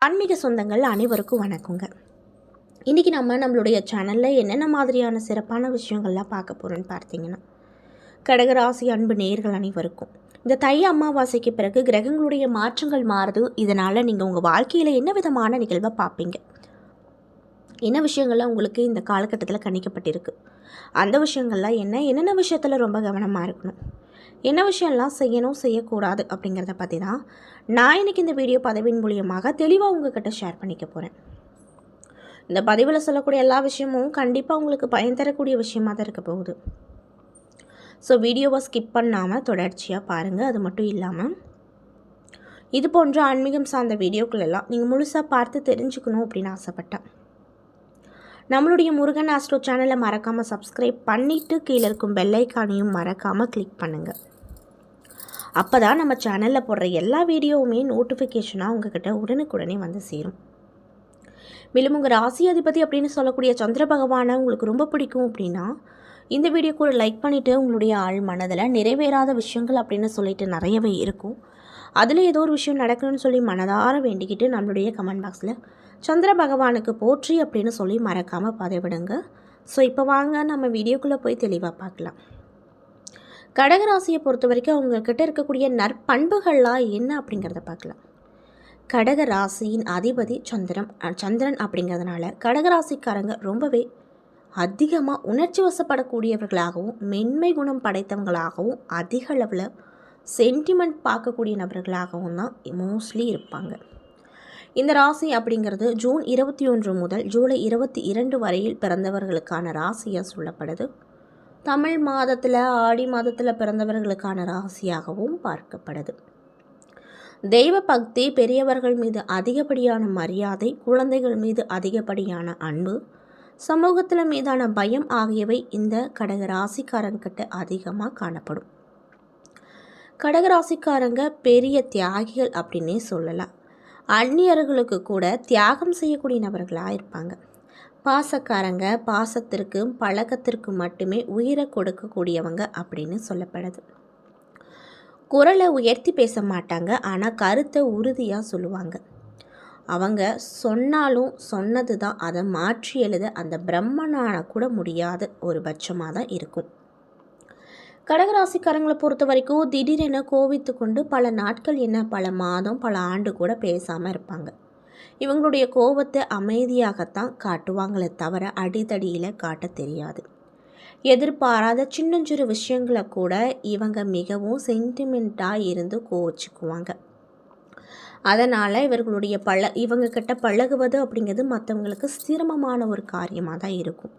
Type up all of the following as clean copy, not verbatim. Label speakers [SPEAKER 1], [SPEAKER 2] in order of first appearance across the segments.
[SPEAKER 1] ஆன்மீக சொந்தங்கள் அனைவருக்கும் வணக்கங்க. இன்றைக்கி நம்மளுடைய சேனலில் என்னென்ன மாதிரியான சிறப்பான விஷயங்கள்லாம் பார்க்க போகிறோன்னு பார்த்தீங்கன்னா, கடகராசி அன்பு நேயர்கள் அனைவருக்கும் இந்த தை அமாவாசைக்கு பிறகு கிரகங்களுடைய மாற்றங்கள் மாறுது. இதனால் நீங்கள் உங்கள் வாழ்க்கையில் என்ன விதமான நிகழ்வை பார்ப்பீங்க, என்ன விஷயங்கள்லாம் உங்களுக்கு இந்த காலகட்டத்தில் கணிக்கப்பட்டிருக்கு, அந்த விஷயங்கள்லாம் என்னென்ன விஷயத்தில் ரொம்ப கவனமாக இருக்கணும், என்ன விஷயம்லாம் செய்யணும் செய்யக்கூடாது அப்படிங்கிறத பற்றி தான் நான் இன்றைக்கி இந்த வீடியோ பதிவின் மூலியமாக தெளிவாக உங்கள்கிட்ட ஷேர் பண்ணிக்க போகிறேன். இந்த பதிவில் சொல்லக்கூடிய எல்லா விஷயமும் கண்டிப்பாக உங்களுக்கு பயன் தரக்கூடிய விஷயமாக தான் இருக்க போகுது. ஸோ வீடியோவை ஸ்கிப் பண்ணாமல் தொடர்ச்சியாக பாருங்கள். அது மட்டும் இல்லாமல் இது போன்ற ஆன்மீகம் சார்ந்த வீடியோக்களெல்லாம் நீங்கள் முழுசாக பார்த்து தெரிஞ்சுக்கணும் அப்படின்னு ஆசைப்பட்டேன். நம்மளுடைய முருகன் ஆஸ்ட்ரோ சேனலை மறக்காமல் சப்ஸ்கிரைப் பண்ணிவிட்டு கீழே இருக்கும் பெல் ஐக்கானையும் மறக்காமல் கிளிக் பண்ணுங்கள். அப்போ தான் நம்ம சேனலில் போடுற எல்லா வீடியோவுமே நோட்டிஃபிகேஷனாக உங்கள்கிட்ட உடனுக்குடனே வந்து சேரும். மேலும் உங்கள் ராசி அதிபதி அப்படின்னு சொல்லக்கூடிய சந்திர பகவானை உங்களுக்கு ரொம்ப பிடிக்கும் அப்படின்னா இந்த வீடியோ கூட லைக் பண்ணிவிட்டு உங்களுடைய ஆள் மனதில் நிறைவேறாத விஷயங்கள் அப்படின்னு சொல்லிட்டு நிறையவே இருக்கும். அதில் ஏதோ ஒரு விஷயம் நடக்கணும்னு சொல்லி மனதார வேண்டிக்கிட்டு நம்மளுடைய கமெண்ட் பாக்ஸில் சந்திர பகவானுக்கு போற்றி அப்படின்னு சொல்லி மறக்காமல் பதிவிடுங்க. ஸோ இப்போ வாங்க நம்ம வீடியோக்குள்ளே போய் தெளிவாக பார்க்கலாம். கடகராசியை பொறுத்த வரைக்கும் அவங்கக்கிட்ட இருக்கக்கூடிய நற்பண்புகள்லாம் என்ன அப்படிங்கிறத பார்க்கலாம். கடகராசியின் அதிபதி சந்திரன் அப்படிங்கிறதுனால கடகராசிக்காரங்க ரொம்பவே அதிகமாக உணர்ச்சி வசப்படக்கூடியவர்களாகவும் மென்மை குணம் படைத்தவங்களாகவும் அதிக அளவில் சென்டிமெண்ட் பார்க்கக்கூடிய நபர்களாகவும் தான் மோஸ்ட்லி இருப்பாங்க. இந்த ராசி அப்படிங்கிறது ஜூன் 21 முதல் ஜூலை 22 வரையில் பிறந்தவர்களுக்கான ராசியாக சொல்லப்படுது. தமிழ் மாதத்தில் ஆடி மாதத்தில் பிறந்தவர்களுக்கான ராசியாகவும் பார்க்கப்படுது. தெய்வ பக்தி, பெரியவர்கள் மீது அதிகப்படியான மரியாதை, குழந்தைகள் மீது அதிகப்படியான அன்பு, சமூகத்தில் மீதான பயம் ஆகியவை இந்த கடகராசிக்காரங்கிட்ட அதிகமாக காணப்படும். கடகராசிக்காரங்க பெரிய தியாகிகள் அப்படின்னே சொல்லலாம். அந்நியர்களுக்கு கூட தியாகம் செய்யக்கூடிய நபர்களாக இருப்பாங்க. பாசக்காரங்க, பாசத்திற்கும் பழக்கத்திற்கும் மட்டுமே உயிரை கொடுக்கக்கூடியவங்க அப்படின்னு சொல்லப்படுது. குரலை உயர்த்தி பேச மாட்டாங்க, ஆனால் கருத்தை உறுதியாக சொல்லுவாங்க. அவங்க சொன்னாலும் சொன்னது தான் அதை மாற்றி எழுத அந்த பிரம்மனான கூட முடியாத ஒரு பட்சமாக தான் இருக்கும். கடகராசிக்காரங்களை பொறுத்த வரைக்கும் திடீரென கோவித்து கொண்டு பல நாட்கள் பல மாதம் பல ஆண்டு கூட பேசாமல் இருப்பாங்க. இவங்களுடைய கோபத்தை அமைதியாகத்தான் காட்டுவாங்களே தவிர அடிதடியில் காட்ட தெரியாது. எதிர்பாராத சின்னஞ்சிறு விஷயங்களை கூட இவங்க மிகவும் சென்டிமெண்ட்டாக இருந்து கோச்சிக்குவாங்க. அதனால் இவங்க கிட்ட பழகுவது அப்படிங்கிறது மற்றவங்களுக்கு சிரமமான ஒரு காரியமாக தான் இருக்கும்.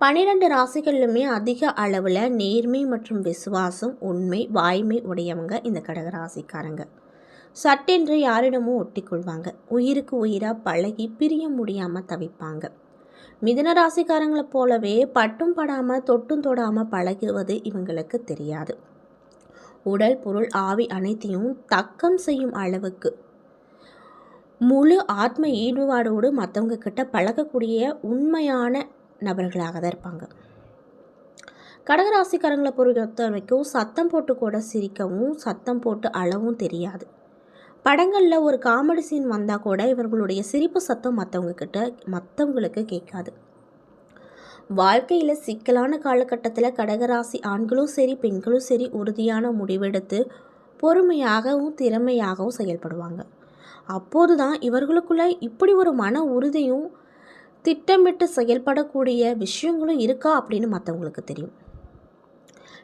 [SPEAKER 1] 12 ராசிகளிலுமே அதிக அளவில் நேர்மை மற்றும் விசுவாசம், உண்மை, வாய்மை உடையவங்க இந்த கடகராசிக்காரங்க. சட்டென்று யாரிடமும் ஒட்டிக்கொள்வாங்க. உயிருக்கு உயிராக பழகி பிரிய முடியாமல் தவிப்பாங்க. மிதுன ராசிக்காரங்களை போலவே பட்டும் படாமல் தொட்டும் தொடாமல் பழகுவது இவங்களுக்கு தெரியாது. உடல், பொருள், ஆவி அனைத்தையும் தக்கம் செய்யும் அளவுக்கு முழு ஆத்ம ஈடுபாடோடு மற்றவங்க கிட்ட பழகக்கூடிய உண்மையான நபர்களாக தான் இருப்பாங்க. கடகராசிக்காரங்களை பொறுத்த வரைக்கும் சத்தம் போட்டு கூட சிரிக்கவும் சத்தம் போட்டு அழவும் தெரியாது. படங்களில் ஒரு காமெடி சீன் வந்தால் கூட இவர்களுடைய சிரிப்பு சத்தம் மற்றவங்களுக்கு கேட்காது. வாழ்க்கையில் சிக்கலான காலகட்டத்தில் கடகராசி ஆண்களும் சரி பெண்களும் சரி உறுதியான முடிவெடுத்து பொறுமையாகவும் திறமையாகவும் செயல்படுவாங்க. அப்போது தான் இவர்களுக்குள்ள இப்படி ஒரு மன உறுதியும் திட்டமிட்டு செயல்படக்கூடிய விஷயங்களும் இருக்கா அப்படின்னு மற்றவங்களுக்கு தெரியும்.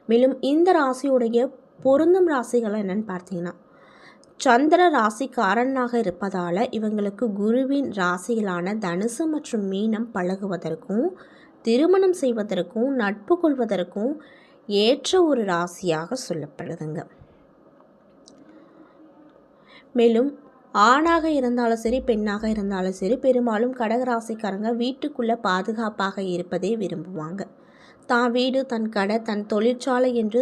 [SPEAKER 1] மேலும் இந்த ராசியுடைய பொருந்தும் ராசிகள் என்னன்னு பார்த்தீங்கன்னா, சந்திர ராசிக்காரனாக இருப்பதால் இவங்களுக்கு குருவின் ராசிகளான தனுசு மற்றும் மீனம் பழகுவதற்கும் திருமணம் செய்வதற்கும் நட்பு கொள்வதற்கும் ஏற்ற ஒரு ராசியாக சொல்லப்படுதுங்க. மேலும் ஆணாக இருந்தாலும் சரி பெண்ணாக இருந்தாலும் சரி பெரும்பாலும் கடகராசிக்காரங்க வீட்டுக்குள்ளே பாதுகாப்பாக இருப்பதே விரும்புவாங்க. தான் வீடு, தன் கடை, தன் தொழிற்சாலை என்று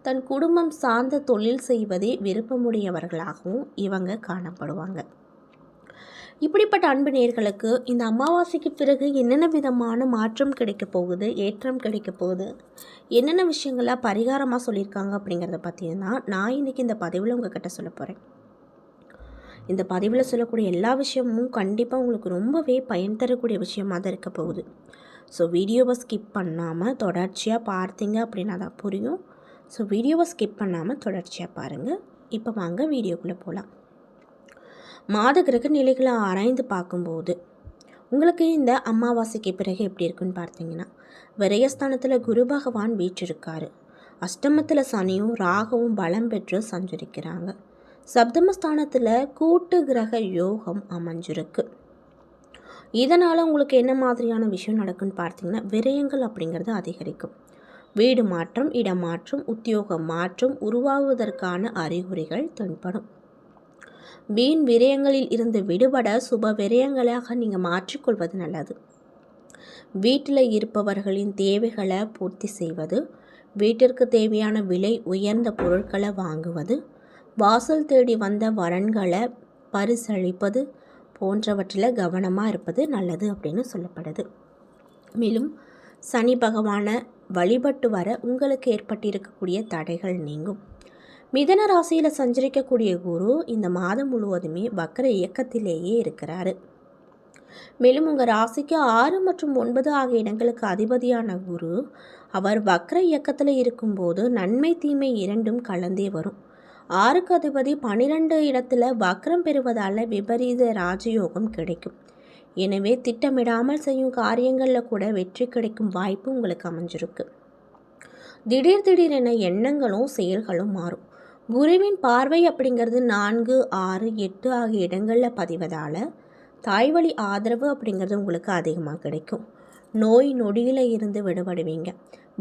[SPEAKER 1] தன் குடும்பம் சார்ந்த தொழில் செய்வதே விருப்பமுடையவர்களாகவும் இவங்க காணப்படுவாங்க. இப்படிப்பட்ட அன்பு நேயர்களுக்கு இந்த அமாவாசைக்கு பிறகு என்னென்ன விதமான மாற்றம் கிடைக்க போகுது, ஏற்றம் கிடைக்க போகுது, என்னென்ன விஷயங்கள்லாம் பரிகாரமாக சொல்லியிருக்காங்க அப்படிங்கிறத பற்றினா நான் இன்றைக்கி இந்த பதிவில் உங்ககிட்ட சொல்ல போகிறேன். இந்த பதிவில் சொல்லக்கூடிய எல்லா விஷயமும் கண்டிப்பாக உங்களுக்கு ரொம்பவே பயன் தரக்கூடிய விஷயமாக தான் இருக்க போகுது. ஸோ வீடியோவை ஸ்கிப் பண்ணாமல் தொடர்ச்சியாக பார்த்தீங்க அப்படின்னா தான் புரியும். ஸோ வீடியோவை ஸ்கிப் பண்ணாமல் தொடர்ச்சியாக பாருங்கள். இப்போ வாங்க வீடியோக்குள்ளே போகலாம். மாத கிரக நிலைகளை ஆராய்ந்து பார்க்கும்போது உங்களுக்கு இந்த அமாவாசைக்கு பிறகு எப்படி இருக்குன்னு பார்த்தீங்கன்னா, விரயஸ்தானத்தில் குரு பகவான் வீற்றிருக்காரு. அஷ்டமத்தில் சனியும் ராகவும் பலம் பெற்று சஞ்சரிக்கிறாங்க. சப்தமஸ்தானத்தில் கூட்டு கிரக யோகம் அமைஞ்சிருக்கு. இதனால் உங்களுக்கு என்ன மாதிரியான விஷயம் நடக்குன்னு பார்த்தீங்கன்னா, விரயங்கள் அப்படிங்கிறது அதிகரிக்கும். வீடு மாற்றம், இடமாற்றம், உத்தியோக மாற்றம் உருவாகுவதற்கான அறிகுறிகள் தென்படும். வீண் விரயங்களில் இருந்து விடுபட சுப விரயங்களாக நீங்கள் மாற்றிக்கொள்வது நல்லது. வீட்டில் இருப்பவர்களின் தேவைகளை பூர்த்தி செய்வது, வீட்டிற்கு தேவையான விலை உயர்ந்த பொருட்களை வாங்குவது, வாசல் தேடி வந்த வரன்களை பரிசளிப்பது போன்றவற்றில் கவனமாக இருப்பது நல்லது அப்படின்னு சொல்லப்படுது. மேலும் சனி பகவானை வழிபட்டு வர உங்களுக்கு ஏற்பட்டிருக்கக்கூடிய தடைகள் நீங்கும். மிதன ராசியில் சஞ்சரிக்கக்கூடிய குரு இந்த மாதம் முழுவதுமே வக்ர இயக்கத்திலேயே இருக்கிறாரு. மேலும் உங்கள் ராசிக்கு 6 மற்றும் 9 ஆகிய இடங்களுக்கு அதிபதியான குரு அவர் வக்ர இயக்கத்தில் இருக்கும்போது நன்மை தீமை இரண்டும் கலந்தே வரும். 6க்கு அதிபதி 12 இடத்துல வக்ரம் பெறுவதால் விபரீத ராஜயோகம் கிடைக்கும். எனவே திட்டமிடாமல் செய்யும் காரியங்களில் கூட வெற்றி கிடைக்கும் வாய்ப்பு உங்களுக்கு அமைஞ்சிருக்கு. திடீரென எண்ணங்களும் செயல்களும் மாறும். குருவின் பார்வை அப்படிங்கிறது 4, 6, 8 ஆகிய இடங்களில் பதிவதால் தாய்வழி ஆதரவு அப்படிங்கிறது உங்களுக்கு அதிகமாக கிடைக்கும். நோய் நொடியில் இருந்து விடுபடுவீங்க.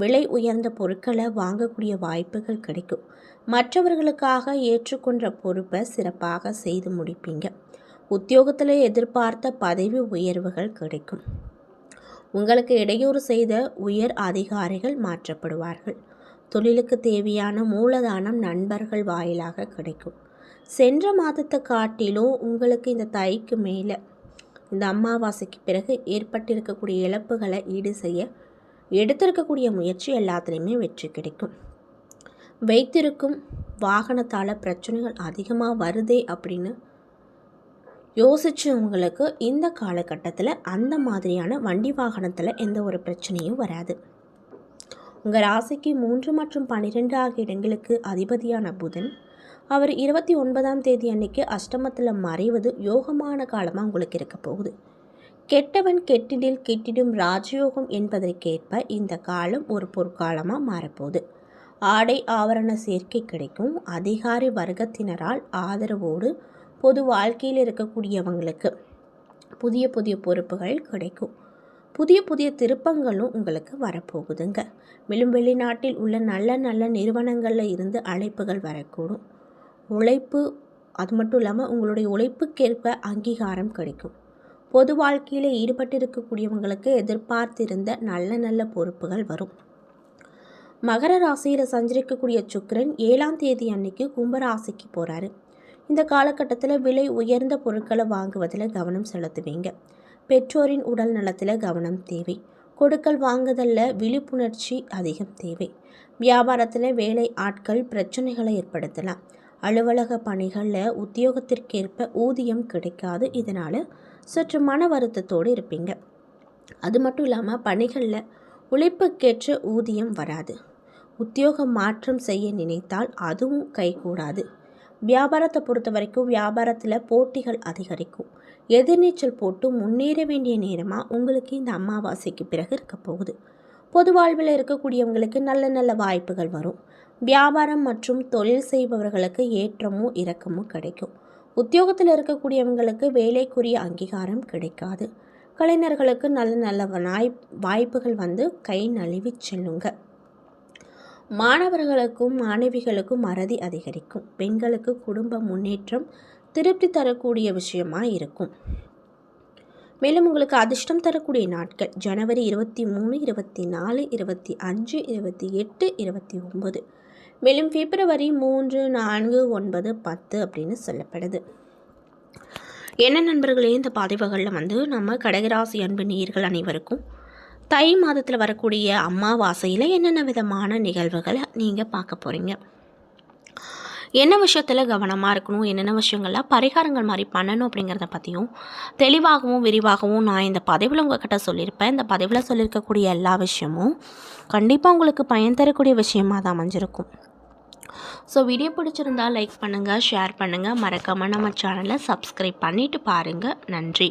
[SPEAKER 1] விலை உயர்ந்த பொருட்களை வாங்கக்கூடிய வாய்ப்புகள் கிடைக்கும். மற்றவர்களுக்காக ஏற்றுக்கொண்ட பொறுப்பை சிறப்பாக செய்து முடிப்பீங்க. உத்தியோகத்தில் எதிர்பார்த்த பதவி உயர்வுகள் கிடைக்கும். உங்களுக்கு இடையூறு செய்த உயர் அதிகாரிகள் மாற்றப்படுவார்கள். தொழிலுக்கு தேவையான மூலதானம் நண்பர்கள் வாயிலாக கிடைக்கும். சென்ற மாதத்தை காட்டிலும் உங்களுக்கு இந்த தைக்கு மேலே இந்த அமாவாசைக்கு பிறகு ஏற்பட்டிருக்கக்கூடிய இழப்புகளை ஈடு செய்ய எடுத்திருக்கக்கூடிய முயற்சி எல்லாத்துலேயுமே வெற்றி கிடைக்கும். வைத்திருக்கும் வாகனத்தால் பிரச்சனைகள் அதிகமாக வருதே அப்படின்னு யோசிச்சு உங்களுக்கு இந்த காலகட்டத்தில் அந்த மாதிரியான வண்டி வாகனத்தில் எந்த ஒரு பிரச்சனையும் வராது. உங்கள் ராசிக்கு 3 மற்றும் 12 ஆகிய இடங்களுக்கு அதிபதியான புதன் அவர் 29ஆம் தேதி அன்னைக்கு அஷ்டமத்தில் மறைவது யோகமான காலமாக உங்களுக்கு இருக்க போகுது. கெட்டவன் கெட்டிடில் கெட்டிடும் ராஜயோகம் என்பதற்கேற்ப இந்த காலம் ஒரு பொற்காலமாக மாறப்போகுது. ஆடை ஆவரண சேர்க்கை கிடைக்கும். அதிகாரி வர்க்கத்தினரால் ஆதரவோடு பொது வாழ்க்கையில் இருக்கக்கூடியவங்களுக்கு புதிய பொறுப்புகள் கிடைக்கும். புதிய திருப்பங்களும் உங்களுக்கு வரப்போகுதுங்க. மேலும் வெளிநாட்டில் உள்ள நல்ல நிறுவனங்களில் இருந்து அழைப்புகள் வரக்கூடும். உழைப்பு அது மட்டும் இல்லாமல் உங்களுடைய உழைப்புக்கேற்ப அங்கீகாரம் கிடைக்கும். பொது வாழ்க்கையில் ஈடுபட்டிருக்கக்கூடியவங்களுக்கு எதிர்பார்த்திருந்த நல்ல பொறுப்புகள் வரும். மகர ராசியில் சஞ்சரிக்கக்கூடிய சுக்கிரன் 7ஆம் தேதி அன்னைக்கு கும்பராசிக்கு போகிறாரு. இந்த காலகட்டத்தில் விலை உயர்ந்த பொருட்களை வாங்குவதில் கவனம் செலுத்துவீங்க. பெற்றோரின் உடல் நலத்தில் கவனம் தேவை. கொடுக்கல் வாங்குதலில் விழிப்புணர்ச்சி அதிகம் தேவை. வியாபாரத்தில் வேலை ஆட்கள் பிரச்சனைகளை ஏற்படுத்தலாம். அலுவலக பணிகளில் உத்தியோகத்திற்கேற்ப ஊதியம் கிடைக்காது. இதனால் சற்று மன வருத்தத்தோடு இருப்பீங்க. அது மட்டும் இல்லாமல் பணிகளில் உழைப்புக்கேற்ற ஊதியம் வராது. உத்தியோக மாற்றம் செய்ய நினைத்தால் அதுவும் கைகூடாது. வியாபாரத்தை பொறுத்த வரைக்கும் வியாபாரத்தில் போட்டிகள் அதிகரிக்கும். எதிர்நீச்சல் போட்டு முன்னேற வேண்டிய நேரமாக உங்களுக்கு இந்த அமாவாசைக்கு பிறகு இருக்க போகுது. பொது வாழ்வில் இருக்கக்கூடியவங்களுக்கு நல்ல வாய்ப்புகள் வரும். வியாபாரம் மற்றும் தொழில் செய்பவர்களுக்கு ஏற்றமும் இறக்கமும் கிடைக்கும். உத்தியோகத்தில் இருக்கக்கூடியவங்களுக்கு வேலைக்குரிய அங்கீகாரம் கிடைக்காது. கலைஞர்களுக்கு நல்ல வாய்ப்புகள் வந்து கை நழுவி செல்லுங்க. மாணவர்களுக்கும் மாணவிகளுக்கும் மறதி அதிகரிக்கும். பெண்களுக்கு குடும்ப முன்னேற்றம் திருப்தி தரக்கூடிய விஷயமாக இருக்கும். மேலும் உங்களுக்கு அதிர்ஷ்டம் தரக்கூடிய நாட்கள் ஜனவரி 23, 24, 25, 28, 29. மேலும் பிப்ரவரி 3, 4, 9, 10 அப்படின்னு சொல்லப்படுது. என்ன நண்பர்களே, இந்த பதிவுகளில் நம்ம கடகராசி அன்பு நேயர்கள் அனைவருக்கும் தை மாதத்தில் வரக்கூடிய அமாவாசையில் என்னென்ன விதமான நிகழ்வுகளை நீங்கள் பார்க்க போகிறீங்க. என்ன விஷயத்தில் கவனமாக இருக்கணும், என்னென்ன விஷயங்கள்லாம் பரிகாரங்கள் மாதிரி பண்ணணும் அப்படிங்கிறத பற்றியும் தெளிவாகவும் விரிவாகவும் நான் இந்த பதிவில் உங்கள்கிட்ட சொல்லியிருப்பேன். இந்த பதிவில் சொல்லியிருக்கக்கூடிய எல்லா விஷயமும் கண்டிப்பாக உங்களுக்கு பயன் தரக்கூடிய விஷயமாக தான் அமைஞ்சிருக்கும். ஸோ வீடியோ பிடிச்சிருந்தால் லைக் பண்ணுங்கள், ஷேர் பண்ணுங்கள், மறக்காமல் நம்ம சேனலை சப்ஸ்கிரைப் பண்ணிவிட்டு பாருங்கள். நன்றி.